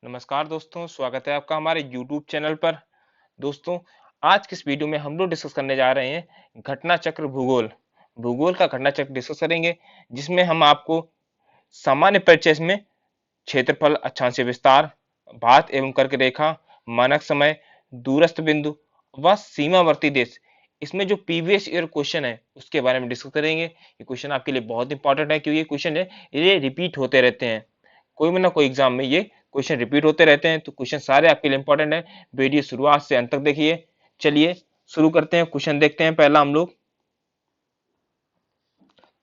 नमस्कार दोस्तों, स्वागत है आपका हमारे YouTube चैनल पर। दोस्तों, आज की इस वीडियो में हम लोग डिस्कस करने जा रहे हैं घटना चक्र भूगोल। भूगोल का घटना चक्र डिस्कस करेंगे, जिसमें हम आपको सामान्य परिचय में क्षेत्रफल, अक्षांशीय विस्तार, भात एवं कर्क रेखा, मानक समय, दूरस्थ बिंदु व सीमावर्ती देश, इसमें जो प्रीवियस ईयर क्वेश्चन है उसके बारे में डिस्कस करेंगे। ये क्वेश्चन आपके लिए बहुत इंपॉर्टेंट है, क्योंकि ये क्वेश्चन है ये रिपीट होते रहते हैं। कोई ना कोई एग्जाम में ये क्वेश्चन रिपीट होते रहते हैं, तो क्वेश्चन सारे आपके लिए इंपॉर्टेंट है। वीडियो शुरुआत से अंत तक देखिए। चलिए शुरू करते हैं, क्वेश्चन देखते हैं। पहला हम लोग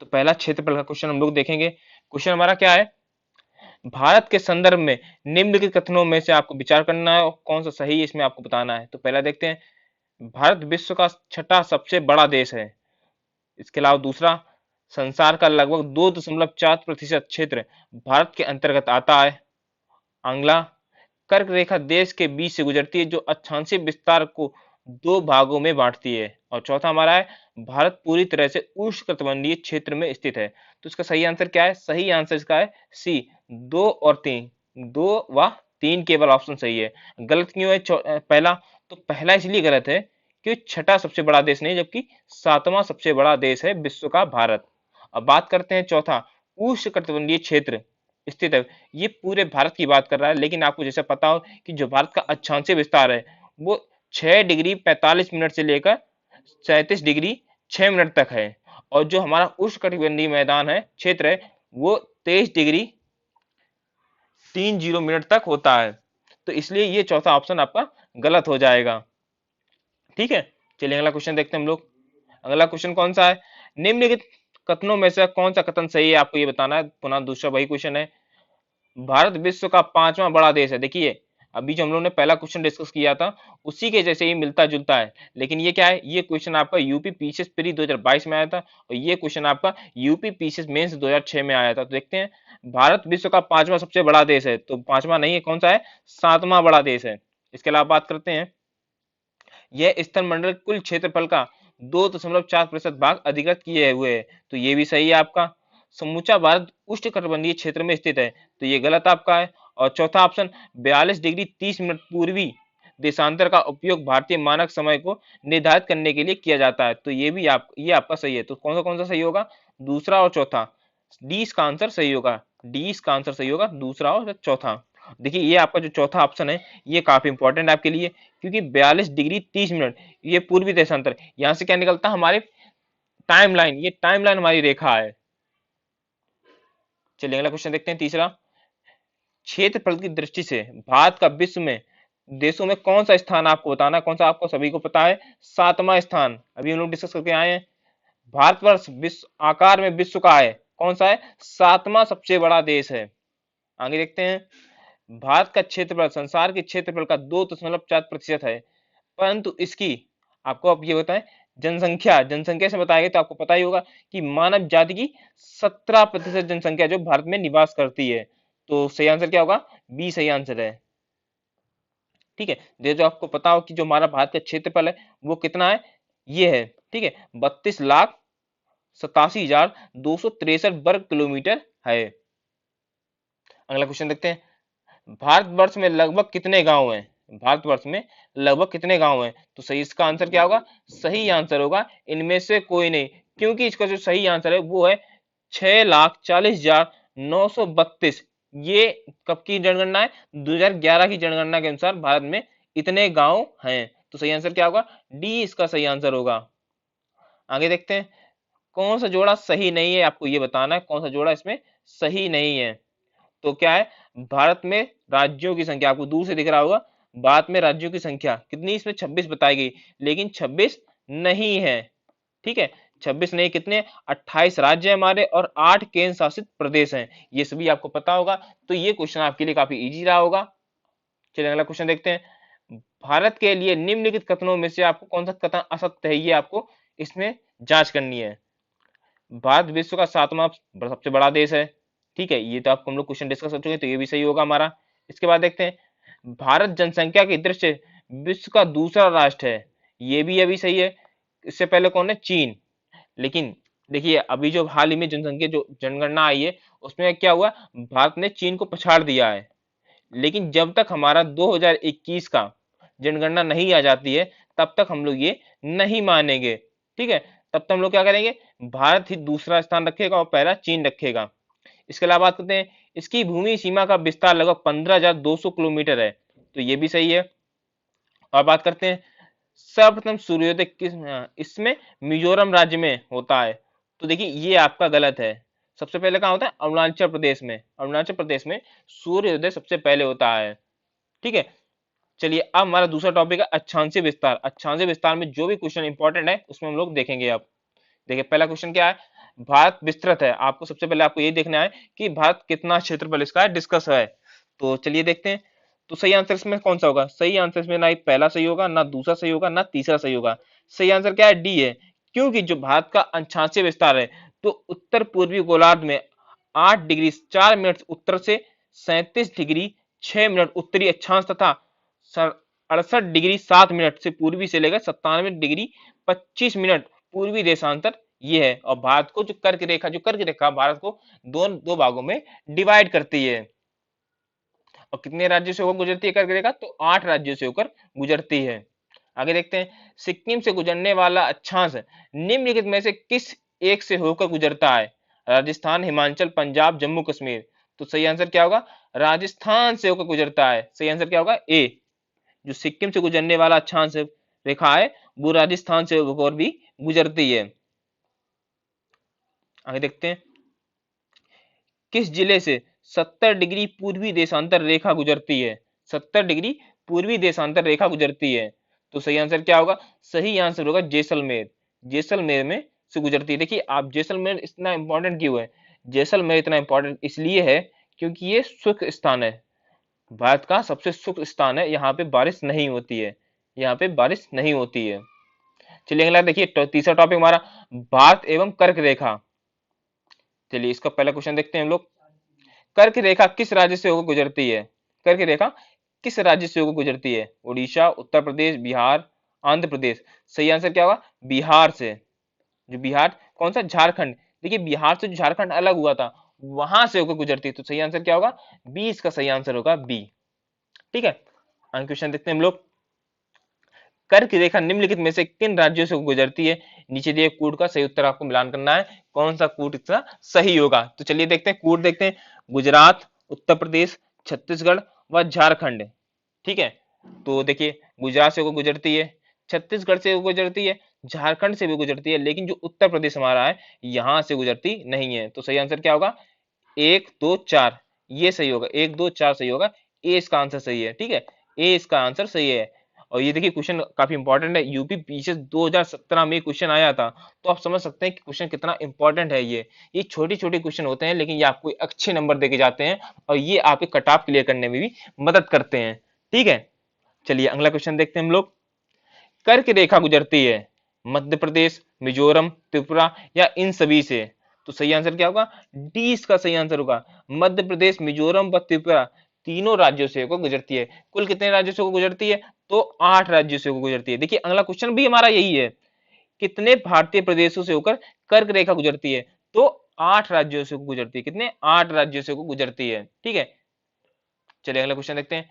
तो पहला क्षेत्रफल का क्वेश्चन हम लोग देखेंगे। क्वेश्चन हमारा क्या है, भारत के संदर्भ में निम्नलिखित कथनों में से आपको विचार करना है और कौन सा सही है इसमें आपको बताना है। तो पहला देखते हैं, भारत विश्व का छठा सबसे बड़ा देश है। इसके अलावा दूसरा, संसार का लगभग 2.4% क्षेत्र भारत के अंतर्गत आता है। अगला, कर्क रेखा देश के बीच से गुजरती है, जो अक्षांशीय विस्तार को दो भागों में बांटती है। और चौथा हमारा है, भारत पूरी तरह से उष्णकटिबंधीय क्षेत्र में स्थित है। तो इसका सही आंसर क्या है? सही आंसर इसका है सी, 2 और 3। 2 व 3 केवल ऑप्शन सही है। गलत क्यों है पहला? तो पहला इसलिए गलत है कि छठा सबसे बड़ा देश नहीं, जबकि सातवां सबसे बड़ा देश है विश्व का भारत। अब बात करते हैं चौथा, उष्णकटिबंधीय क्षेत्र स्थित है। ये पूरे भारत की बात कर रहा है, लेकिन आपको जैसे पता हो कि जो भारत का अक्षांशीय विस्तार है वो 6 डिग्री 45 मिनट से लेकर 37 डिग्री 6 मिनट तक है। और जो हमारा उष्णकटिबंधीय मैदान है, क्षेत्र है, वो 23 डिग्री 30 मिनट तक होता है। तो इसलिए ये चौथा ऑप्शन आपका गलत हो जाएगा। ठीक है, चलिए अगला क्वेश्चन देखते हैं हम लोग। अगला क्वेश्चन कौन सा है, निम्नलिखित कथनों में से कौन सा कथन सही है, आपको ये बताना है। पुनः दूसरा वही क्वेश्चन है, भारत विश्व का पांचवा बड़ा देश है। देखिए, अभी जो हम लोग ने पहला क्वेश्चन डिस्कस किया था उसी के जैसे ही मिलता जुलता है, लेकिन ये क्या है, ये क्वेश्चन आपका यूपी पीसीएस प्री 2022 में आया था और ये क्वेश्चन आपका यूपी पीसीएस मेंस 2006 में आया था। तो देखते हैं, भारत विश्व का पांचवा सबसे बड़ा देश है, तो पांचवा नहीं है, कौन सा है? सातवां बड़ा देश है। इसके अलावा बात करते हैं, यह स्थल मंडल कुल क्षेत्रफल का 2.4% भाग अधिकृत किए हुए है। तो ये भी सही है आपका। समूचा भारत उष्णकटिबंधीय क्षेत्र में स्थित है, तो ये गलत आपका है। और चौथा ऑप्शन, 42 डिग्री 30 मिनट पूर्वी देशांतर का उपयोग भारतीय मानक समय को निर्धारित करने के लिए किया जाता है। तो ये भी ये आपका सही है। तो कौन सा सही होगा? दूसरा और चौथा। डी इसका आंसर सही होगा। डी इसका आंसर सही होगा, दूसरा और चौथा। देखिए, ये आपका जो चौथा ऑप्शन है ये काफी इंपॉर्टेंट है आपके लिए, क्योंकि 42 डिग्री 30 मिनट ये पूर्वी देशांतर, यहां से क्या निकलता है, हमारे टाइमलाइन, ये टाइमलाइन हमारी रेखा है। चलिए अगला क्वेश्चन देखते हैं, तीसरा, क्षेत्रफल की दृष्टि से भारत का विश्व में देशों में कौन सा स्थान आपको बताना है। कौन सा? आपको सभी को पता है, सातवां स्थान। अभी हम लोग डिस्कस करके आए हैं, भारतवर्ष विश्व आकार में विश्व का है, कौन सा है? सातवां सबसे बड़ा देश है। आगे देखते हैं, भारत का क्षेत्रफल संसार के क्षेत्रफल का 2.4% है, परंतु इसकी, आपको अब ये बताएं, जनसंख्या से बताएंगे तो आपको पता ही होगा कि मानव जाति की 17% जनसंख्या जो भारत में निवास करती है। तो सही आंसर क्या होगा? बी सही आंसर है। ठीक है, जो आपको पता हो कि जो हमारा भारत का क्षेत्रफल है वो कितना है, ये है। ठीक है, 32,87,263 वर्ग किलोमीटर है। अगला क्वेश्चन देखते हैं, भारतवर्ष में लगभग कितने गांव हैं? भारतवर्ष में लगभग कितने गांव हैं? तो सही इसका आंसर क्या होगा? सही आंसर होगा इनमें से कोई नहीं, क्योंकि इसका जो सही आंसर है वो है 6,40,932। ये कब की जनगणना है? 2011 की जनगणना के अनुसार भारत में इतने गांव हैं। तो सही आंसर क्या होगा? डी इसका सही आंसर होगा। आगे देखते हैं, कौन सा जोड़ा सही नहीं है, आपको ये बताना है कौन सा जोड़ा इसमें सही नहीं है। तो क्या है, भारत में राज्यों की संख्या, आपको दूर से दिख रहा होगा, भारत में राज्यों की संख्या कितनी, इसमें 26 बताई गई, लेकिन 26 नहीं है। ठीक है, 26 नहीं, कितने? 28 राज्य है हमारे और 8 केंद्र शासित प्रदेश हैं। ये सभी आपको पता होगा, तो ये क्वेश्चन आपके लिए काफी इजी रहा होगा। चलिए अगला क्वेश्चन देखते हैं, भारत के लिए निम्नलिखित कथनों में से आपको कौन सा कथन असत्य है, ये आपको इसमें जांच करनी है। भारत विश्व का सातवां सबसे बड़ा देश है। ठीक है, ये तो आपको हम लोग क्वेश्चन डिस्कस कर चुके हैं, तो ये भी सही होगा हमारा। इसके बाद देखते हैं, भारत जनसंख्या की दृष्टि से विश्व का दूसरा राष्ट्र है। ये भी अभी सही है। इससे पहले कौन है? चीन। लेकिन देखिए, अभी जो हाल ही में जनसंख्या जो जनगणना आई है उसमें क्या हुआ, भारत ने चीन को पछाड़ दिया है। लेकिन जब तक हमारा 2021 का जनगणना नहीं आ जाती है तब तक हम लोग ये नहीं मानेंगे। ठीक है, तब तक हम लोग क्या करेंगे, भारत ही दूसरा स्थान रखेगा और पहला चीन रखेगा। इसके अलावा बात करते हैं, इसकी भूमि सीमा का विस्तार लगभग 15,200 किलोमीटर है, तो ये भी सही है। और बात करते हैं सर्वप्रथम सूर्योदय इसमें मिजोरम राज्य में होता है, तो देखिए ये आपका गलत है। सबसे पहले कहाँ होता है, अरुणाचल प्रदेश में। अरुणाचल प्रदेश में सूर्योदय सबसे पहले होता है। ठीक है, चलिए अब हमारा दूसरा टॉपिक है अक्षांशीय विस्तार। अक्षांशीय विस्तार में जो भी क्वेश्चन इंपॉर्टेंट है उसमें हम लोग देखेंगे। अब देखिए पहला क्वेश्चन क्या है, भारत विस्तृत है। आपको सबसे पहले आपको ये देखना है कि भारत कितना क्षेत्रफल इसका डिस्कस है। तो चलिए देखते हैं, तो सही आंसर इसमें कौन सा होगा, सही आंसर इसमें ना ही पहला सही होगा, ना दूसरा सही होगा, ना तीसरा सही होगा। सही आंसर क्या है, डी है। क्योंकि जो भारत का अक्षांशीय विस्तार है, तो उत्तर पूर्वी गोलार्ध में 8 डिग्री 4 मिनट उत्तर से 37 डिग्री 6 मिनट उत्तरी अक्षांश तथा 68 डिग्री 7 मिनट से पूर्वी से लेकर 97 डिग्री 25 मिनट पूर्वी देशांतर ये है। और भारत को जो कर्क रेखा भारत को दो भागों में डिवाइड करती है। और कितने राज्यों से होकर गुजरती है कर्क रेखा, तो 8 राज्यों से होकर गुजरती है। आगे देखते हैं, सिक्किम से गुजरने वाला अक्षांश निम्नलिखित में से किस एक से होकर गुजरता है, राजस्थान, हिमाचल, पंजाब, जम्मू कश्मीर। तो सही आंसर क्या होगा, राजस्थान से होकर गुजरता है। सही आंसर क्या होगा, ए। जो सिक्किम से गुजरने वाला अक्षांश रेखा है वो राजस्थान से होकर भी गुजरती है। आगे देखते हैं, किस जिले से 70 डिग्री पूर्वी देशांतर रेखा गुजरती है, 70 डिग्री पूर्वी देशांतर रेखा गुजरती है। तो सही आंसर क्या होगा, सही आंसर होगा जैसलमेर। जैसलमेर में से गुजरती है। देखिए आप जैसलमेर इतना इंपॉर्टेंट क्यों है, जैसलमेर इतना इंपॉर्टेंट इसलिए है क्योंकि ये शुष्क स्थान है, भारत का सबसे शुष्क स्थान है, यहाँ पे बारिश नहीं होती है, यहाँ पे बारिश नहीं होती है। चलिए अगला देखिए, तीसरा टॉपिक हमारा भारत एवं कर्क रेखा। चलिए इसका पहला क्वेश्चन देखते हैं हम लोग, कर्क रेखा किस राज्य से होकर गुजरती है, कर्क रेखा किस राज्य से होकर गुजरती है, उड़ीसा, उत्तर प्रदेश, बिहार, आंध्र प्रदेश। सही आंसर क्या होगा, बिहार से। जो बिहार कौन सा, झारखंड। देखिए बिहार से जो झारखंड अलग हुआ था वहां से होकर गुजरती है, तो सही आंसर क्या होगा, बी इसका सही आंसर होगा, बी। ठीक है, आगे क्वेश्चन देखते हैं हम लोग, कर्क रेखा निम्नलिखित में से किन राज्यों से गुजरती है, नीचे दिए कूट का सही उत्तर आपको मिलान करना है, कौन सा कूट इसका सही होगा। तो चलिए देखते हैं, कूट देखते हैं, गुजरात, उत्तर प्रदेश, छत्तीसगढ़ व झारखंड। ठीक है, तो देखिए गुजरात से गुजरती है, छत्तीसगढ़ से गुजरती है, झारखंड से भी गुजरती है, लेकिन जो उत्तर प्रदेश हमारा है यहां से गुजरती नहीं है। तो सही आंसर क्या होगा, 1, 2, 4, ये सही होगा, 1, 2, 4 सही होगा, ए इसका आंसर सही है। ठीक है, ए इसका आंसर सही है। और ये देखिए क्वेश्चन काफी इंपॉर्टेंट है, यूपी पीछे 2017 में क्वेश्चन आया था, तो आप समझ सकते हैं कि क्वेश्चन कितना इंपॉर्टेंट है। ये छोटी छोटी क्वेश्चन होते हैं लेकिन ये आपको अच्छे नंबर देके जाते हैं और ये आपके कट ऑफ क्लियर करने में भी मदद करते हैं। ठीक है, चलिए अगला क्वेश्चन देखते हैं हम लोग, कर्क रेखा गुजरती है मध्य प्रदेश, मिजोरम, त्रिपुरा या इन सभी से। तो सही आंसर क्या होगा, डी इसका सही आंसर होगा, मध्य प्रदेश, मिजोरम व त्रिपुरा तीनों राज्यों से होकर गुजरती है। कुल कितने राज्यों से होकर गुजरती है, तो 8 राज्यों से होकर गुजरती है। देखिए अगला क्वेश्चन भी हमारा यही है, कितने भारतीय प्रदेशों से होकर कर्क रेखा गुजरती है, तो 8 राज्यों से गुजरती है। कितने, 8 राज्यों से गुजरती है। ठीक है, चलिए अगला क्वेश्चन देखते हैं,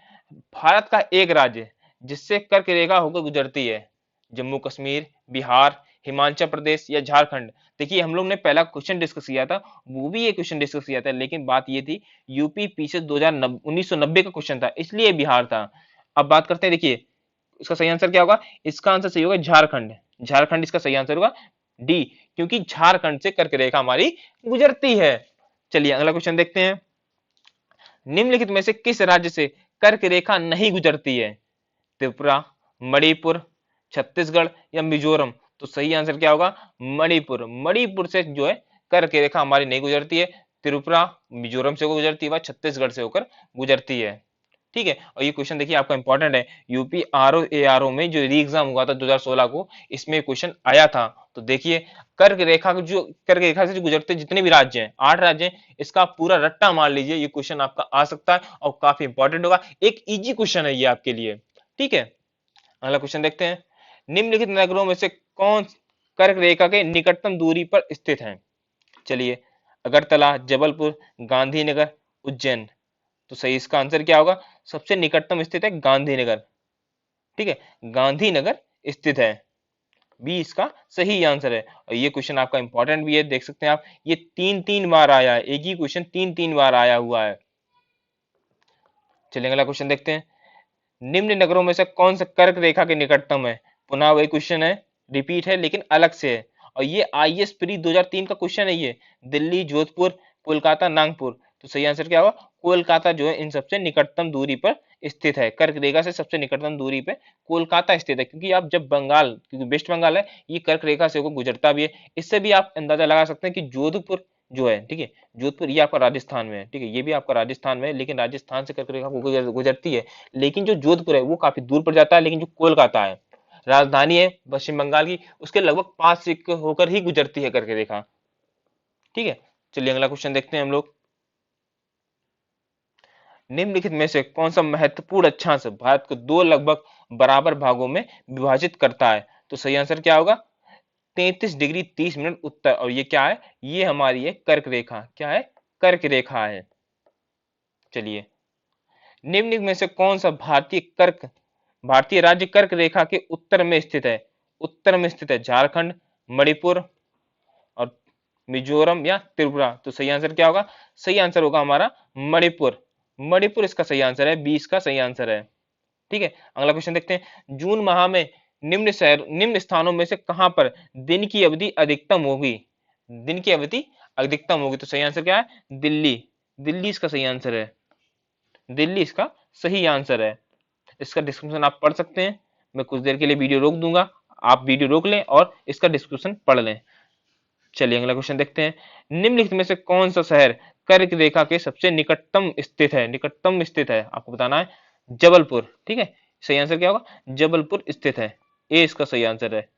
भारत का एक राज्य जिससे कर्क रेखा होकर गुजरती है, जम्मू कश्मीर, बिहार, हिमाचल प्रदेश या झारखंड। देखिए हम लोग ने पहला क्वेश्चन डिस्कस किया था, वो भी ये क्वेश्चन डिस्कस किया था, लेकिन बात ये थी यूपी पीछे 1990 का क्वेश्चन था इसलिए बिहार था। अब बात करते हैं, देखिए इसका सही आंसर क्या होगा, इसका आंसर सही होगा झारखंड। झारखंड इसका सही आंसर होगा, डी, क्योंकि झारखंड से कर्क रेखा हमारी गुजरती है। चलिए अगला क्वेश्चन देखते हैं, निम्नलिखित में से किस राज्य से कर्क रेखा नहीं गुजरती है, त्रिपुरा, मणिपुर, छत्तीसगढ़ या मिजोरम। तो सही आंसर क्या होगा, मणिपुर। मणिपुर से जो है कर्क रेखा हमारी नहीं गुजरती है, त्रिपुरा, मिजोरम से गुजरती है, छत्तीसगढ़ से होकर गुजरती है। ठीक है, और ये क्वेश्चन देखिए आपका इंपॉर्टेंट है, यूपी आरओ एआरओ में जो री एग्जाम हुआ था 2016 को, इसमें क्वेश्चन आया था। तो देखिए कर्क रेखा से जो गुजरते जितने भी राज्य हैं, 8 राज्य हैं, इसका पूरा रट्टा मार लीजिए, ये क्वेश्चन आपका आ सकता है और काफी इंपॉर्टेंट होगा, एक इजी क्वेश्चन है ये आपके लिए। ठीक है, अगला क्वेश्चन देखते हैं, निम्नलिखित नगरों में से कौन कर्क रेखा के निकटतम दूरी पर स्थित है। चलिए, अगरतला, जबलपुर, गांधीनगर, उज्जैन। तो सही इसका आंसर क्या होगा? सबसे निकटतम स्थित है गांधीनगर। ठीक है, गांधीनगर स्थित है। बी इसका सही आंसर है। और ये क्वेश्चन आपका इंपॉर्टेंट भी है, देख सकते हैं आप, ये तीन तीन बार आया है, एक ही क्वेश्चन तीन तीन बार आया हुआ है। चलिए अगला क्वेश्चन देखते हैं। निम्न नगरों में से कौन सा कर्क रेखा के निकटतम है? पुनः वही क्वेश्चन है, रिपीट है लेकिन अलग से है। और ये आईएएस प्री 2003 का क्वेश्चन है ये। दिल्ली, जोधपुर, कोलकाता, नागपुर। तो सही आंसर क्या होगा? कोलकाता जो है इन सबसे निकटतम दूरी पर स्थित है। कर्क रेखा से सबसे निकटतम दूरी पे कोलकाता स्थित है, क्योंकि आप जब बंगाल, क्योंकि वेस्ट बंगाल है, ये कर्क रेखा से होकर गुजरता भी है। इससे भी आप अंदाजा लगा सकते हैं कि जोधपुर जो है, ठीक है, जोधपुर ये आपका राजस्थान में है, ठीक है, ये भी आपका राजस्थान में है, लेकिन राजस्थान से कर्क रेखा गुजरती है। लेकिन जो जोधपुर है वो काफी दूर पर जाता है, लेकिन जो कोलकाता है, राजधानी है पश्चिम बंगाल की, उसके लगभग पास से होकर ही गुजरती है कर्क रेखा। ठीक है, चलिए अगला क्वेश्चन देखते हैं हम लोग। निम्नलिखित में से कौन सा महत्वपूर्ण अक्षांश भारत को दो लगभग बराबर भागों में विभाजित करता है? तो सही आंसर क्या होगा? 33 डिग्री 30 मिनट उत्तर। और ये क्या है? ये हमारी है कर्क रेखा। क्या है? कर्क रेखा है। चलिए, निम्न में से कौन सा भारतीय राज्य कर्क रेखा के उत्तर में स्थित है? उत्तर में स्थित है झारखंड, मणिपुर और मिजोरम या त्रिपुरा। तो सही आंसर क्या होगा? सही आंसर होगा हमारा मणिपुर। मणिपुर इसका सही आंसर है, 20 का सही आंसर है। ठीक है, अगला क्वेश्चन देखते हैं। जून माह में निम्न स्थानों में से कहां पर दिन की अवधि अधिकतम होगी? दिन की अवधि अधिकतम होगी। तो सही आंसर क्या है? दिल्ली। दिल्ली इसका सही आंसर है। दिल्ली इसका सही आंसर है। इसका डिस्क्रिप्शन आप पढ़ सकते हैं। मैं कुछ देर के लिए वीडियो रोक दूंगा, आप वीडियो रोक लें और इसका डिस्क्रिप्शन पढ़ लें। चलिए अगला क्वेश्चन देखते हैं। निम्नलिखित में से कौन सा शहर कर्क रेखा के सबसे निकटतम स्थित है? निकटतम स्थित है, आपको बताना है। जबलपुर। ठीक है, सही आंसर क्या होगा? जबलपुर स्थित है। ए इसका सही आंसर है।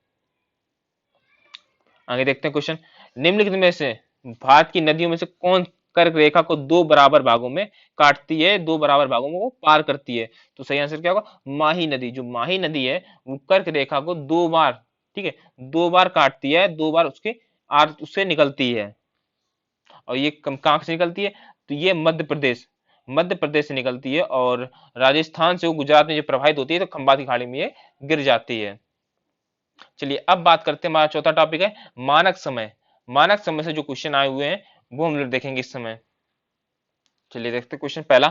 आगे देखते हैं क्वेश्चन। निम्नलिखित में से भारत की नदियों में से कौन कर्क रेखा को दो बराबर भागों में काटती है, दो बराबर भागों में वो पार करती है? तो सही आंसर क्या होगा? माही नदी। जो माही नदी है वो कर्क रेखा को दो बार, ठीक है, दो बार काटती है, दो बार उसके आर उससे निकलती है। और ये कहां से निकलती है? तो ये मध्य प्रदेश से निकलती है, और राजस्थान से वो गुजरात में जो प्रवाहित होती है, तो खंबात की खाड़ी में ये गिर जाती है। चलिए अब बात करते हैं, हमारा चौथा टॉपिक है मानक समय। मानक समय से जो क्वेश्चन आए हुए हैं वो हम लोग देखेंगे इस समय। चलिए देखते हैं क्वेश्चन पहला।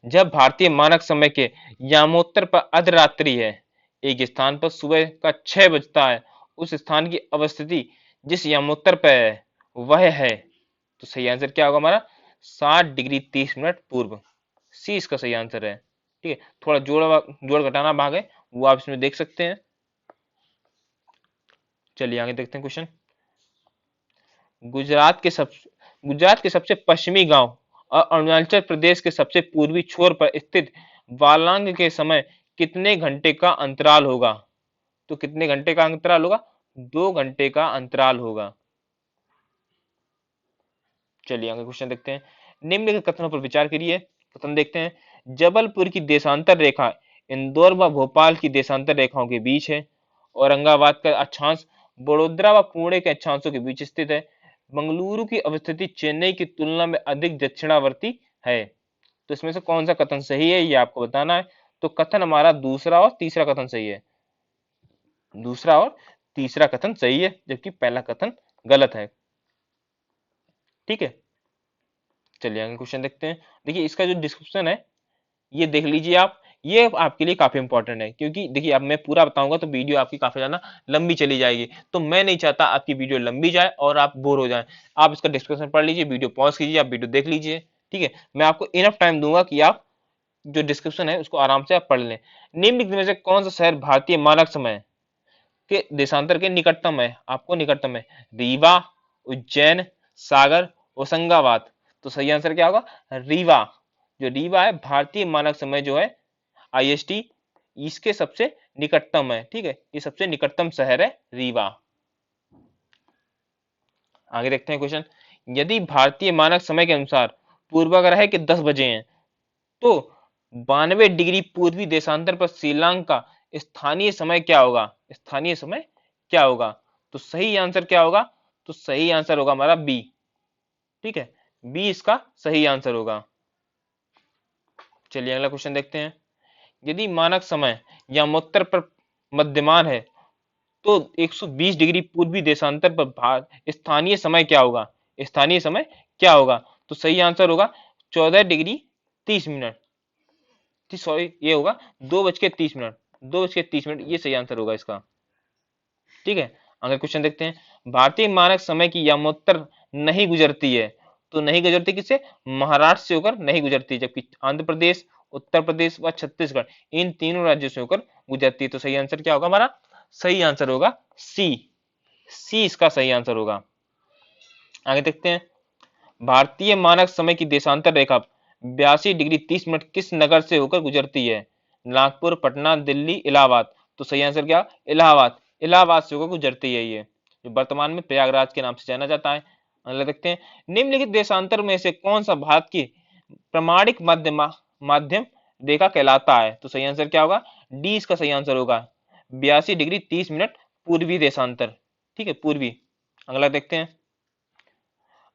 जब भारतीय मानक समय के यामोत्तर पर अर्धरात्रि है, एक स्थान पर सुबह का 6 बजता है, उस स्थान की अवस्थिति जिस यामोत्तर पर है वह है। तो सही आंसर क्या होगा हमारा? 60 डिग्री 30 मिनट पूर्व। सी इसका सही आंसर है। ठीक है, थोड़ा जोड़ घटाना भाग है, वो आप इसमें देख सकते हैं। चलिए आगे देखते हैं क्वेश्चन। गुजरात के सब गुजरात के सबसे पश्चिमी गांव और अरुणाचल प्रदेश के सबसे पूर्वी छोर पर स्थित वालांग के समय कितने घंटे का अंतराल होगा? तो कितने घंटे का अंतराल होगा? 2 घंटे का अंतराल होगा। चलिए आगे क्वेश्चन देखते हैं। निम्नलिखित कथनों पर विचार करिए। कथन देखते हैं। जबलपुर की देशांतर रेखा इंदौर व भोपाल की देशांतर रेखाओं के बीच है। औरंगाबाद का अक्षांश बड़ोदरा व पुणे के अक्षांशों के बीच स्थित है। मंगलुरु की अवस्थिति चेन्नई की तुलना में अधिक दक्षिणावर्ती है। तो इसमें से कौन सा कथन सही है ये आपको बताना है। तो कथन हमारा दूसरा और तीसरा कथन सही है। दूसरा और तीसरा कथन सही है, जबकि पहला कथन गलत है। ठीक है, चलिए आगे क्वेश्चन देखते हैं। देखिए इसका जो डिस्क्रिप्शन है ये देख लीजिए आप, ये आपके लिए काफी इंपॉर्टेंट है, क्योंकि देखिए अब मैं पूरा बताऊंगा तो वीडियो आपकी काफी ज्यादा लंबी चली जाएगी, तो मैं नहीं चाहता आपकी वीडियो लंबी जाए और आप बोर हो जाएं। आप इसका डिस्क्रिप्शन पढ़ लीजिए, वीडियो पॉज कीजिए, आप वीडियो देख लीजिए। ठीक है, मैं आपको इनफ टाइम दूंगा कि आप जो डिस्क्रिप्शन है उसको आराम से आप पढ़ लें। निम्नलिखित में से कौन सा शहर भारतीय मानक समय के देशांतर के निकटतम है? आपको निकटतम है। रीवा, उज्जैन, सागर, होशंगाबाद। तो सही आंसर क्या होगा? रीवा। जो रीवा है भारतीय मानक समय जो है आईएसटी, इसके सबसे निकटतम है। ठीक है, ये सबसे निकटतम शहर है रीवा। आगे देखते हैं क्वेश्चन। यदि भारतीय मानक समय के अनुसार पूर्वाग्रह के 10 बजे हैं, तो 92 डिग्री पूर्वी देशांतर पर श्रीलंका का स्थानीय समय क्या होगा? स्थानीय समय क्या होगा? तो सही आंसर क्या होगा? तो सही आंसर होगा हमारा बी। ठीक है, बी इसका सही आंसर होगा। चलिए अगला क्वेश्चन देखते हैं। यदि मानक समय यामोत्तर पर मध्यमान है तो 120 डिग्री पूर्वी देशांतर पर स्थानीय समय क्या होगा? स्थानीय समय क्या होगा? तो सही आंसर होगा 14 डिग्री 30 मिनट। सॉरी, ये होगा 2:30। 2:30 ये सही आंसर होगा इसका। ठीक है, अगला क्वेश्चन देखते हैं। भारतीय मानक समय की यामोत्तर नहीं गुजरती है, तो नहीं गुजरती किससे? महाराष्ट्र से होकर नहीं गुजरती, जबकि आंध्र प्रदेश, उत्तर प्रदेश व छत्तीसगढ़ इन तीनों राज्यों से होकर गुजरती है। तो सही आंसर क्या होगा हमारा? सही आंसर होगा सी। सी इसका सही आंसर होगा। आगे देखते हैं। भारतीय मानक समय की देशांतर रेखा 82 डिग्री 30 मिनट किस नगर से होकर गुजरती है? नागपुर, पटना, दिल्ली, इलाहाबाद। तो सही आंसर क्या? इलाहाबाद। इलाहाबाद से होकर गुजरती है ये, जो वर्तमान में प्रयागराज के नाम से जाना जाता है। अगला देखते हैं। निम्नलिखित देशांतर में से कौन सा भारत की प्रमाणिक माध्यम रेखा कहलाता है? तो सही आंसर क्या होगा? डी इसका सही आंसर होगा। 82 डिग्री 30 मिनट पूर्वी देशांतर। ठीक है, पूर्वी। अगला देखते हैं।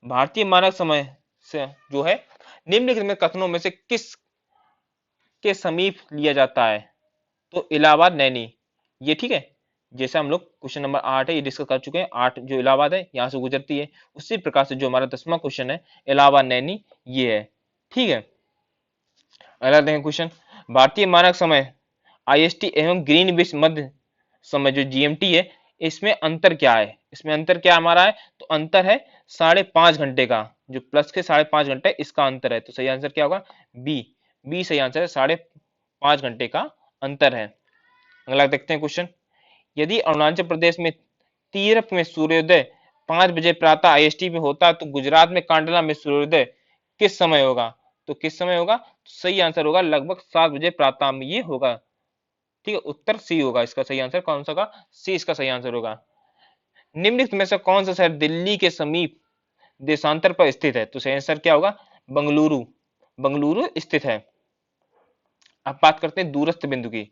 भारतीय मानक समय से जो है निम्नलिखित में कथनों में से किस के समीप लिया जाता है? तो इलाहाबाद, नैनी, ये ठीक है। जैसे हम लोग क्वेश्चन नंबर 8 है ये डिस्कस कर चुके हैं, 8 जो इलाहाबाद है यहाँ से गुजरती है, उसी प्रकार से जो हमारा 10वां क्वेश्चन है इलाहाबाद नैनी ये है। ठीक है, अगला देखें क्वेश्चन। भारतीय मानक समय आईएसटी एवं ग्रीनविच मध्य समय जो जीएमटी है, इसमें अंतर क्या है? इसमें अंतर क्या हमारा है? तो अंतर है 5.5 घंटे का, जो प्लस के 5.5 घंटे इसका अंतर है। तो सही आंसर क्या होगा? बी। बी सही आंसर है, 5.5 घंटे का अंतर है। अगला देखते हैं क्वेश्चन। यदि अरुणाचल प्रदेश में तीरप में सूर्योदय 5 बजे प्रातः आईएसटी में होता है तो गुजरात में कांडला में सूर्योदय किस समय होगा? तो किस समय होगा? तो सही आंसर होगा लगभग 7 बजे प्रातः में ये होगा। ठीक है, उत्तर सी होगा इसका सही आंसर। कौन सा होगा? सी इसका सही आंसर होगा। निम्नलिखित में से कौन सा शहर दिल्ली के समीप देशांतर पर स्थित है? तो सही आंसर क्या होगा? बंगलुरु। बंगलुरु स्थित है। अब बात करते हैं दूरस्थ बिंदु की।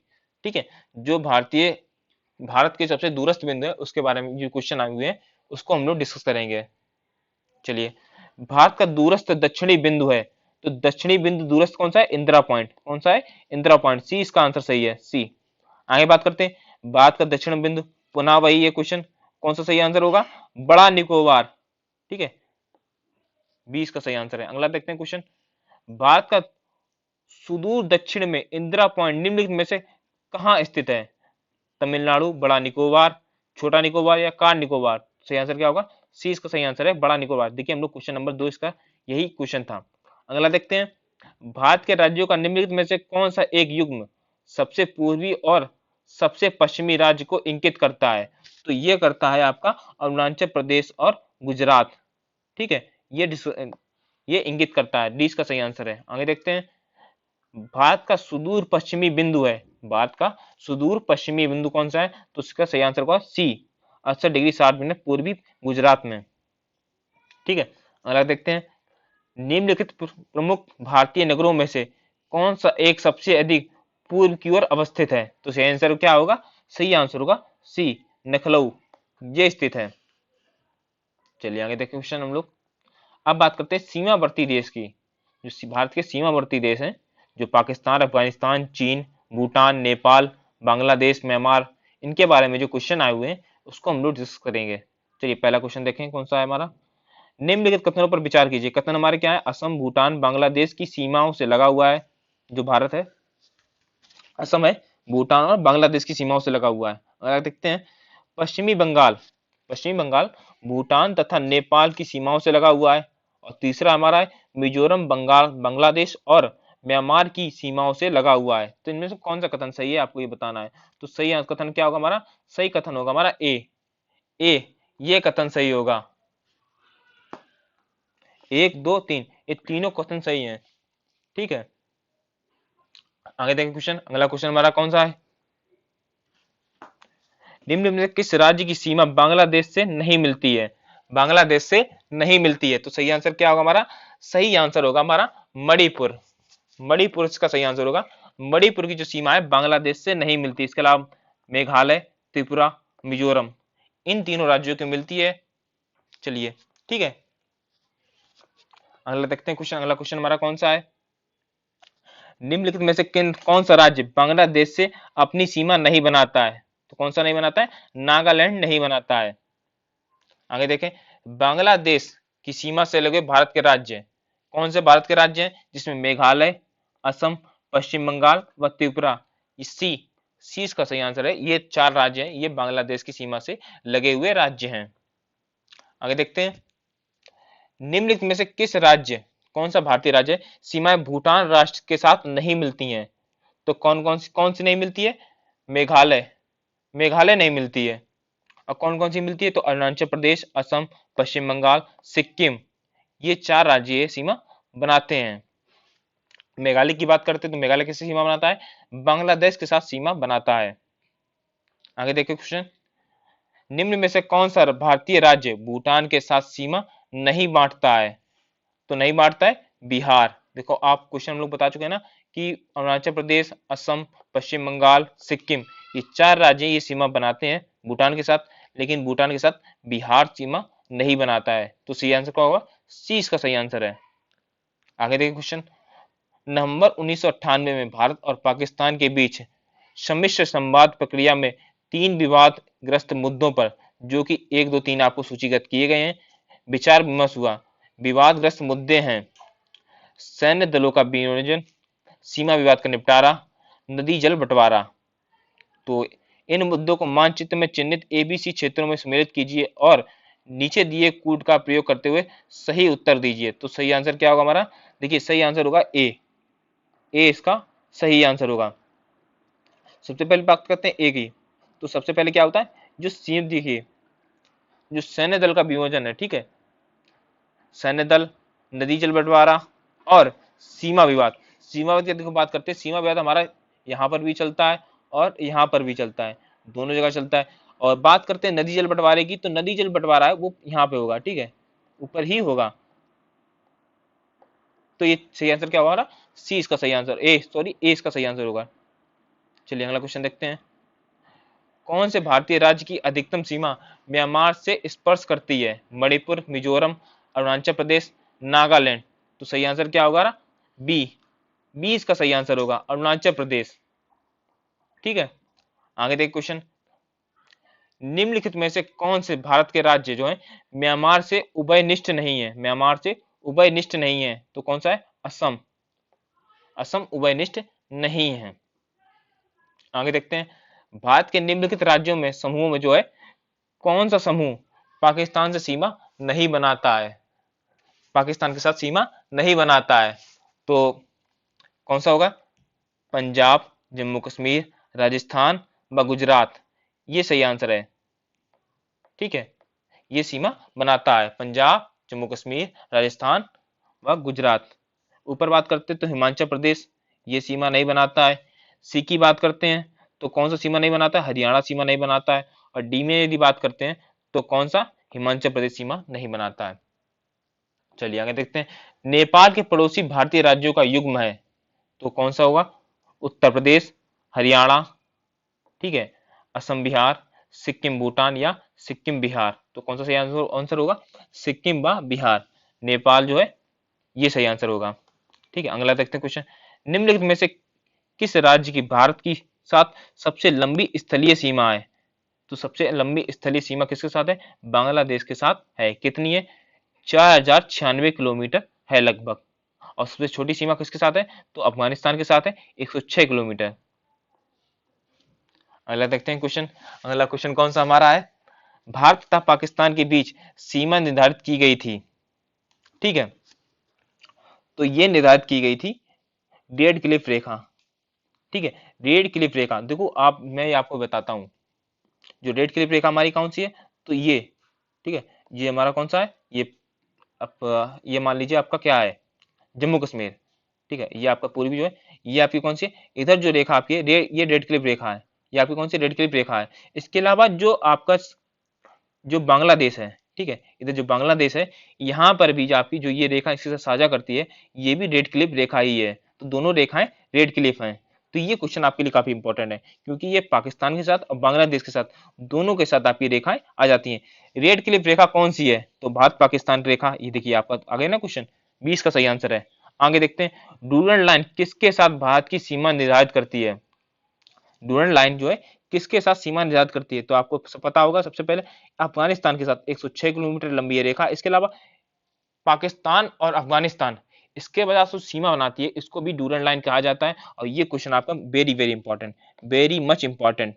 ठीक है, जो भारत के सबसे दूरस्थ बिंदु है उसके बारे में जो क्वेश्चन आए हुए हैं उसको हम लोग डिस्कस करेंगे। चलिए, भारत का दूरस्थ दक्षिणी बिंदु है, तो दक्षिणी बिंदु दूरस्थ कौन सा है? इंदिरा पॉइंट। कौन सा है? इंदिरा पॉइंट। सी इसका आंसर सही है, सी। आगे बात करते हैं भारत का दक्षिण बिंदु, पुनः वही ये क्वेश्चन, कौन सा सही आंसर होगा? बड़ा निकोबार। ठीक है, बी इसका सही आंसर है। अगला देखते हैं क्वेश्चन। भारत का सुदूर दक्षिण में इंदिरा पॉइंट निम्नलिखित में से कहाँ स्थित है? तमिलनाडु, बड़ा निकोबार, छोटा निकोबार या कार निकोबार? सही आंसर क्या होगा? सी इसका सही आंसर है, बड़ा निकोबार। देखिए हम लोग क्वेश्चन नंबर 2 इसका यही क्वेश्चन था। अगला देखते हैं। भारत के राज्यों का निम्नलिखित में से कौन सा एक युग्म सबसे पूर्वी और सबसे पश्चिमी राज्य को इंगित करता है? तो ये करता है आपका अरुणाचल प्रदेश और गुजरात। ठीक है, ये इंगित करता है। डी इसका सही आंसर है। आगे देखते हैं। भारत का सुदूर पश्चिमी बिंदु है, भारत का सुदूर पश्चिमी बिंदु कौन सा है? तो इसका सही आंसर होगा सी, 68 डिग्री 60 मिनट पूर्वी गुजरात में। ठीक है, अगला देखते हैं। निम्नलिखित प्रमुख भारतीय नगरों में से कौन सा एक सबसे अधिक पूर्व की ओर अवस्थित है? तो सही आंसर क्या होगा? सही आंसर होगा सी, लखनऊ, ये स्थित है। चलिए आगे देखते हैं क्वेश्चन हम लोग। अब बात करते हैं सीमावर्ती देश की। जो भारत के सीमावर्ती देश हैं, जो पाकिस्तान, अफगानिस्तान, चीन, भूटान, नेपाल, बांग्लादेश, म्यांमार, इनके बारे में जो क्वेश्चन आए हुए हैं उसको हम लोग डिस्कस करेंगे। चलिए पहला क्वेश्चन देखें कौन सा है हमारा। निम्नलिखित कथनों पर विचार कीजिए। कथन हमारे क्या है? असम, भूटान, बांग्लादेश की सीमाओं से लगा हुआ है। जो भारत है, असम है, भूटान और बांग्लादेश की सीमाओं से लगा हुआ है। अगर देखते हैं पश्चिमी बंगाल, पश्चिमी बंगाल भूटान तथा नेपाल की सीमाओं से लगा हुआ है। और तीसरा हमारा है मिजोरम, बंगाल, बांग्लादेश और म्यांमार की सीमाओं से लगा हुआ है। तो इनमें से कौन सा कथन सही है आपको ये बताना है। तो सही कथन क्या होगा हमारा? सही कथन होगा हमारा ए। ए ये कथन सही होगा। 1, 2, 3 ये तीनों क्वेश्चन सही हैं। ठीक है, आगे देखें क्वेश्चन। अगला क्वेश्चन हमारा कौन सा है? निम्न में से किस राज्य की सीमा बांग्लादेश से नहीं मिलती है? बांग्लादेश से नहीं मिलती है। तो सही आंसर क्या होगा हमारा? सही आंसर होगा हमारा मणिपुर। मणिपुर इसका सही आंसर होगा। मणिपुर की जो सीमा है बांग्लादेश से नहीं मिलती। इसके अलावा मेघालय, त्रिपुरा, मिजोरम, इन तीनों राज्यों की मिलती है। चलिए ठीक है, अगला देखते हैं क्वेश्चन। अगला क्वेश्चन हमारा कौन सा है? निम्नलिखित में से कौन सा राज्य बांग्लादेश से अपनी सीमा नहीं बनाता है? तो कौन सा नहीं बनाता है? नागालैंड नहीं बनाता है। आगे देखें, बांग्लादेश की सीमा से लगे भारत के राज्य कौन से भारत के राज्य हैं? जिसमें मेघालय, असम, पश्चिम बंगाल व त्रिपुरा। सी सी इसका सही आंसर है। ये 4 राज्य हैं, ये बांग्लादेश की सीमा से लगे हुए राज्य हैं। आगे देखते हैं, निम्नलिखित में से किस राज्य, कौन सा भारतीय राज्य सीमाएं भूटान राष्ट्र के साथ नहीं मिलती हैं? तो कौन सी नहीं मिलती है? मेघालय, मेघालय नहीं मिलती है। और कौन कौन सी मिलती है? तो अरुणाचल प्रदेश, असम, पश्चिम बंगाल, सिक्किम, ये 4 राज्य ये सीमा बनाते हैं। मेघालय की बात करते हैं तो मेघालय किससे सीमा बनाता है? बांग्लादेश के साथ सीमा बनाता है। आगे देखिए क्वेश्चन, निम्न में से कौन सा भारतीय राज्य भूटान के साथ सीमा नहीं बांटता है? तो नहीं बांटता है बिहार। देखो आप क्वेश्चन हम लोग बता चुके हैं ना कि अरुणाचल प्रदेश, असम, पश्चिम बंगाल, सिक्किम, ये 4 राज्य ये सीमा बनाते हैं भूटान के साथ, लेकिन भूटान के साथ बिहार सीमा नहीं बनाता है। तो सी आंसर क्या होगा? सी इसका सही आंसर है। आगे देखिए क्वेश्चन, नवंबर 1998 में भारत और पाकिस्तान के बीच सम्मिश्र संवाद प्रक्रिया में 3 विवादग्रस्त मुद्दों पर, जो कि 1, 2, 3 आपको सूचीगत किए गए हैं, विचार विमर्श हुआ। विवादग्रस्त मुद्दे हैं सैन्य दलों का विनियोजन, सीमा विवाद का निपटारा, नदी जल बंटवारा। तो इन मुद्दों को मानचित्र में चिन्हित एबीसी क्षेत्रों में सम्मिलित कीजिए और नीचे दिए कूट का प्रयोग करते हुए सही उत्तर दीजिए। तो सही आंसर क्या होगा हमारा? देखिए सही आंसर होगा ए इसका सही आंसर होगा। सबसे पहले बात करते हैं ए की। तो सबसे पहले क्या होता है? जो सीम देखिए, जो सैन्य दल का विमोचन है, ठीक है, सैन्य दल, नदी जल बंटवारा और सीमा विवाद। सीमा विवाद की देखो बात करते हैं, सीमा विवाद हमारा यहाँ पर भी चलता है और यहाँ पर भी चलता है, दोनों जगह चलता है। और बात करते हैं नदी जल बंटवारे की, तो नदी जल बंटवारा है वो यहाँ पे होगा, ठीक है, ऊपर ही होगा। तो ये सही आंसर क्या होगा? सी इसका सही आंसर, ए इसका सही आंसर होगा। चलिए अगला क्वेश्चन देखते हैं, कौन से भारतीय राज्य की अधिकतम सीमा म्यांमार से स्पर्श करती है? मणिपुर, मिजोरम, अरुणाचल प्रदेश, नागालैंड। तो सही आंसर क्या होगा? बी बी इसका सही आंसर होगा, अरुणाचल प्रदेश। ठीक है, आगे देखिए क्वेश्चन, निम्नलिखित में से कौन से भारत के राज्य जो है म्यांमार से उभयनिष्ठ नहीं है? म्यांमार से उभयनिष्ठ नहीं है, तो कौन सा है? असम। असम उभयनिष्ठ नहीं है। आगे देखते हैं, भारत के निम्नलिखित राज्यों में समूह में जो है कौन सा समूह पाकिस्तान से सीमा नहीं बनाता है? पाकिस्तान के साथ सीमा नहीं बनाता है, तो कौन सा होगा? पंजाब, जम्मू कश्मीर, राजस्थान व गुजरात, ये सही आंसर है। ठीक है, ये सीमा बनाता है पंजाब, जम्मू कश्मीर, राजस्थान व गुजरात। ऊपर बात करते हैं तो हिमाचल प्रदेश ये सीमा नहीं बनाता है। सी की बात करते हैं तो कौन सा सीमा नहीं बनाता है? हरियाणा सीमा नहीं बनाता है। और डी में यदि बात करते हैं तो कौन सा? हिमाचल प्रदेश सीमा नहीं बनाता है। चलिए आगे देखते हैं, नेपाल के पड़ोसी भारतीय राज्यों का युग्म है, तो कौन सा होगा? उत्तर प्रदेश, हरियाणा, ठीक है, असम बिहार, सिक्किम भूटान या सिक्किम बिहार। तो कौन सा सही आंसर होगा? सिक्किम व बिहार, नेपाल जो है ये सही आंसर होगा। ठीक है, अगला देखते हैं क्वेश्चन, निम्नलिखित में से किस राज्य की भारत की साथ सबसे लंबी स्थलीय सीमा है? तो सबसे लंबी स्थलीय सीमा किसके साथ है? बांग्लादेश के साथ है। कितनी है? 4096 किलोमीटर है लगभग। और सबसे छोटी सीमा किसके साथ है? तो अफगानिस्तान के साथ है, 106 किलोमीटर। अगला देखते हैं क्वेश्चन, अगला क्वेश्चन कौन सा हमारा है? भारत तथा पाकिस्तान के बीच सीमा निर्धारित की गई थी, ठीक है, तो ये निर्धारित की गई थी रेड क्लिफ रेखा। ठीक है, रेड क्लिफ रेखा, देखो आप, मैं आपको बताता हूं, जो रेड क्लिफ रेखा हमारी कौन सी है? तो ये, ठीक है, ये हमारा कौन सा है? ये मान लीजिए आपका क्या है? जम्मू कश्मीर। ठीक है, ये आपका पूर्वी जो है, ये आपकी कौन सी है? इधर जो रेखा आपकी है ये रेड क्लिफ रेखा है, ये आपकी कौन सी? रेड क्लिफ रेखा है। इसके अलावा जो आपका जो बांग्लादेश है, ठीक है, इधर जो बांग्लादेश है, यहाँ पर भी जो आपकी जो ये रेखा इसके साथ साझा करती है, ये भी रेड क्लिफ रेखा ही है। तो दोनों रेखाएं रेड क्लिफ हैं। तो ये क्वेश्चन आपके लिए काफी इंपॉर्टेंट है, क्योंकि ये पाकिस्तान के साथ और बांग्लादेश के साथ दोनों के साथ आपकी रेखाएं आ जाती हैं। रेड क्लिफ रेखा कौन सी है? तो भारत पाकिस्तान रेखा, ये देखिए आपका आ गया ना क्वेश्चन, 20 का सही आंसर है। आगे देखते हैं, डूरन लाइन किसके साथ भारत की सीमा निर्धारित करती है? डूरन लाइन जो है किसके साथ सीमा निर्धारित करती है? तो आपको पता होगा सबसे पहले अफगानिस्तान के साथ 106 किलोमीटर लंबी है रेखा। इसके अलावा पाकिस्तान और अफगानिस्तान इसके वजह से सीमा बनाती है, इसको भी डूरन लाइन कहा जाता है। और ये क्वेश्चन आपका very very important, very much important,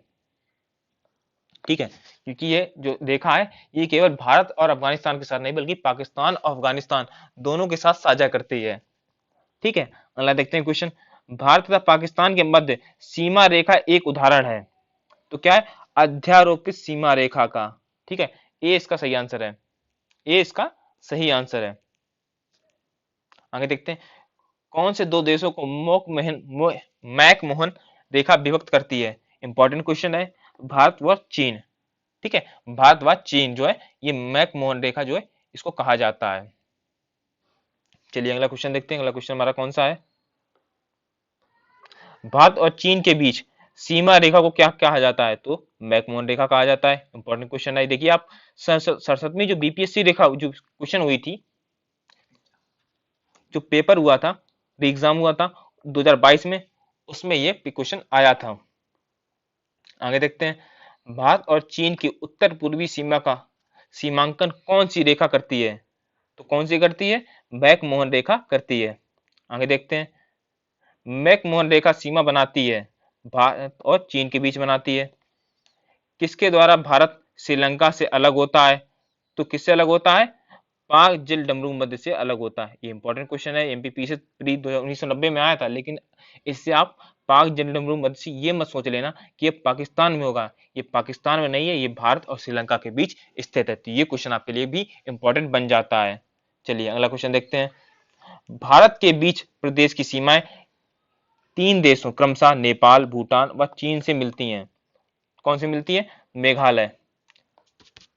ठीक है, क्योंकि ये जो रेखा है ये केवल भारत और अफगानिस्तान के साथ नहीं बल्कि पाकिस्तान और अफगानिस्तान दोनों के साथ साझा करती है। ठीक है, अगला देखते हैं क्वेश्चन, भारत तथा पाकिस्तान के मध्य सीमा रेखा एक उदाहरण है, तो क्या है? अध्यारोपित सीमा रेखा का। ठीक है, ए इसका सही आंसर है, ए इसका सही आंसर है। आगे देखते हैं, कौन से दो देशों को मैकमोहन रेखा विभक्त करती है? इंपॉर्टेंट क्वेश्चन है, भारत व चीन। ठीक है, भारत व चीन जो है ये मैकमोहन रेखा जो है इसको कहा जाता है। चलिए अगला क्वेश्चन देखते हैं, अगला क्वेश्चन हमारा कौन सा है? भारत और चीन के बीच सीमा रेखा को क्या कहा जाता है? तो मैकमोहन रेखा कहा जाता है। इंपॉर्टेंट क्वेश्चन है, देखिए आप 67वीं जो बीपीएससी रेखा जो क्वेश्चन हुई थी, जो पेपर हुआ था, एग्जाम हुआ था 2022 में, उसमें ये क्वेश्चन आया था। आगे देखते हैं, भारत और चीन की उत्तर पूर्वी सीमा का सीमांकन कौन सी रेखा करती है? तो कौन सी करती है? मैकमोहन रेखा करती है। आगे देखते हैं, मैकमोहन रेखा सीमा बनाती है, भारत और चीन के बीच बनाती है। किसके द्वारा भारत श्रीलंका से अलग होता है? तो किससे अलग होता है? पाक जल डमरू मध्य से अलग होता है। ये इंपॉर्टेंट क्वेश्चन है, एमपीपी से प्री 1990 में आया था, लेकिन इससे आप पाक जल डमरू मध्य से ये मत सोच लेना कि ये पाकिस्तान में होगा, ये पाकिस्तान में नहीं है, ये भारत और श्रीलंका के बीच स्थित है। तो ये क्वेश्चन आपके लिए भी इंपॉर्टेंट बन जाता है। चलिए अगला क्वेश्चन देखते हैं, भारत के बीच प्रदेश की सीमाएं तीन देशों क्रमशः नेपाल, भूटान व चीन से मिलती हैं। कौन से मिलती है? मेघालय,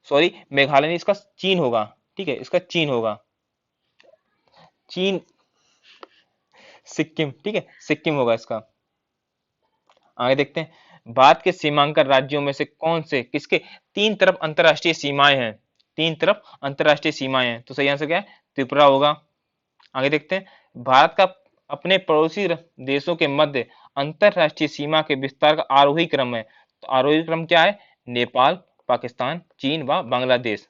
सॉरी मेघालय नहीं, इसका चीन होगा। ठीक है, इसका चीन होगा, चीन, सिक्किम। ठीक है, सिक्किम होगा इसका। आगे देखते हैं, भारत के सीमांकन राज्यों में से कौन से किसके तीन तरफ अंतरराष्ट्रीय सीमाएं हैं? तीन तरफ अंतरराष्ट्रीय सीमाएं हैं, तो सही आंसर क्या है? त्रिपुरा होगा। आगे देखते हैं, भारत का अपने पड़ोसी देशों के मध्य अंतरराष्ट्रीय सीमा के विस्तार का आरोही क्रम है, तो आरोही क्रम क्या है? नेपाल, पाकिस्तान, चीन व बांग्लादेश।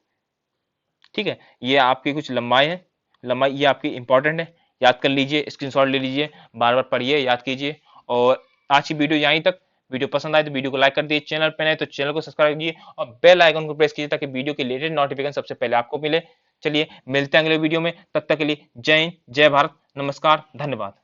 ठीक है, ये आपकी कुछ लंबाई है, लंबाई ये आपकी इंपॉर्टेंट है, याद कर लीजिए, स्क्रीनशॉट ले लीजिए, बार बार पढ़िए, याद कीजिए। और आज की वीडियो यहीं तक। वीडियो पसंद आए तो वीडियो को लाइक कर दीजिए, चैनल पे नए तो चैनल को सब्सक्राइब कीजिए और बेल आइकन को प्रेस कीजिए ताकि वीडियो के लेटेस्ट नोटिफिकेशन सबसे पहले आपको मिले। चलिए मिलते हैं अगले वीडियो में, तब तक के लिए जय हिंद, जय भारत, नमस्कार, धन्यवाद।